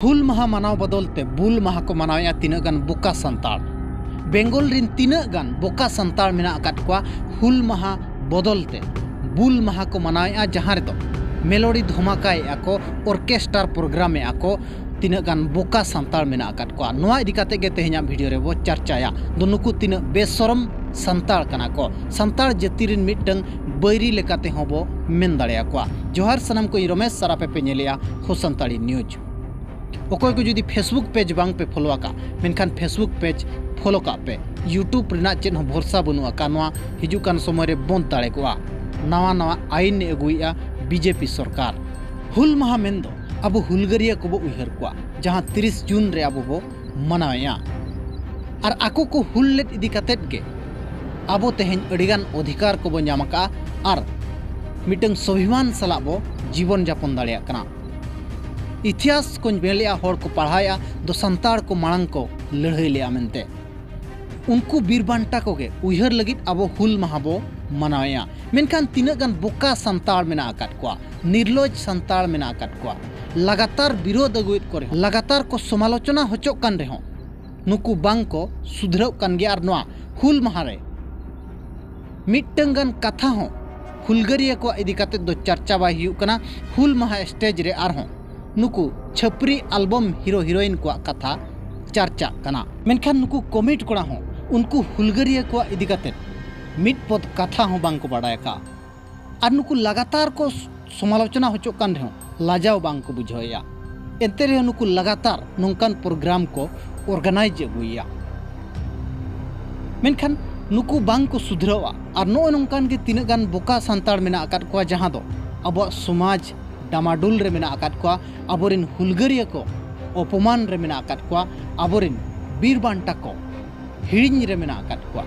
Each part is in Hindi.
हुल माह मानाव बदलते बुल माह को मनाया तीना गान बोका संताल बेंगल रिन तीना गान बोका संताल मेना अकात कोआ हुल माह बदलते बुल माह को मनाया जहाँ रे मेलोडी धमाकाए आको ऑर्केस्ट्रार प्रोग्राम आको तीना गान बोका संताल मेना अकात कोआ नोआ इदी काते गे तेहेኛ वीडियो रे वो चर्चाया दो नुकु तीना बेसरम संताल कना को संताल जाति रिन मिटंग बैरी लेकाते होबो मेन दाड़ेया कोआ जोहार सनम को रमेश सरापे पे नेलिया हो संताली न्यूज ओकोय को जुदी फेसबुक पेज बांग पे फॉलो आका मेनखान फेसबुक पेज फॉलो का पे यूट्यूब रिना चेन हो भरोसा बनुआ का नोआ हिजुकान समय रे बंद दाड़े कोआ नवा नवा आईन ने अगुइया बीजेपी सरकार हुल माह मेंदो अब हुलगरिया को बो उहर कोआ जहां 30 जून रे अब बो मनाया और आको को हुल लेट इदी कातेत गे अब तेहेन अडिगान अधिकार को बो नामका और मिटंग स्वाभिमान सला बो जीवन यापन दाड़ेया कना इतिहास को मेलिया होड़ को पढ़ाया दो संताड़ को मांग को लड़ाई लिया मेनते उनको बीरबांटा को गे उहर लगित अब हुल माह बो मनाया मेनखान तीना गान बोका संताड़ मेना आकात कोआ निर्लज संताड़ मेना आकात कोआ लगातार विरोध अगुइत करे लगातार को समालोचना होचोक कान रेहो नुकु बांग को सुधरव कान गया नोआ हुल माह रे मिटंग गान कथा हो हुलगरिया को इदी काते दो चर्चा बाय हुयुक कना हुल माह स्टेज रे आर हो नुकु छपरी एल्बम हिरो हिरोइन को कथा चर्चा कना मेनखान नुकु कमेंट कोड़ा हो उनको हुलगरिया को इदी काते मिट पद कथा हो बांग को बाडाय का और नुकु लगातार को समालोचना होचो कान रहो लाजाव बांग को बुझोया एंते रे नुकु लगातार नोंकान प्रोग्राम को ऑर्गेनाइज अगुइया मेनखान नुकु बांग को सुधरवा और नो नोंकान के तीना गान बोका संताड़ मेना आकात को जहां दो अब समाज डामाडुल रे मेना आकात को अबोरिन हुलगरिया को अपमान रे मेना आकात को अबोरिन बीरबांटा को हिड़िंग रे मेना आकात को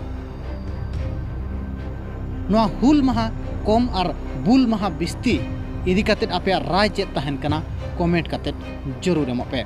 नोआ हुल माह कम और बुल माह बिस्ती इदी काते आपे राय चेत तहन कना कमेंट काते जरूर एमो पे।